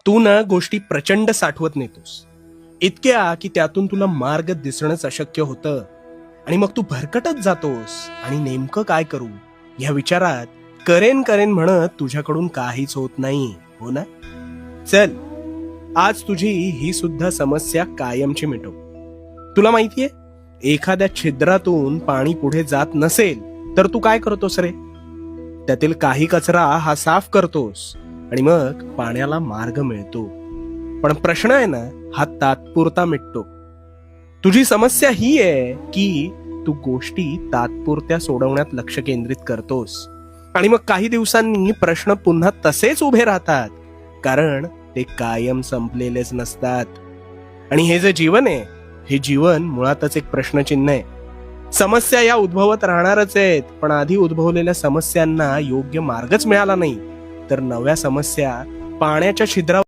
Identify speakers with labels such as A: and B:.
A: तू ना गोष्टी प्रचंड साठवत नेतोस, इतक्या की त्यातून तुला मार्ग दिसणंच अशक्य होतं. आणि मग तू भरकटत जातोस आणि नेमकं काय करू या विचारात करेन करेन म्हणत तुझ्याकडून काहीच होत नाही, हो ना? चल, आज तुझी ही सुद्धा समस्या कायमची मिटव. तुला माहितीये, एखाद्या छिद्रातून पाणी पुढे जात नसेल तर तू काय करतोस रे? त्यातील काही कचरा हा साफ करतोस आणि मग पाण्याला मार्ग मिळतो. पण प्रश्न आहे ना, हा तात्पुरता मिटतो. तुझी समस्या ही आहे की तू गोष्टी तात्पुरत्या सोडवण्यात लक्ष केंद्रित करतोस आणि मग काही दिवसांनी प्रश्न पुन्हा तसेच उभे राहतात, कारण ते कायम संपलेलेच नसतात. आणि हे जे जीवन आहे, हे जीवन मुळातच एक प्रश्नचिन्ह आहे. समस्या या उद्भवत राहणारच आहेत, पण आधी उद्भवलेल्या समस्यांना योग्य मार्गच मिळाला नाही तर नव्या समस्या पाण्याच्या छिद्रावर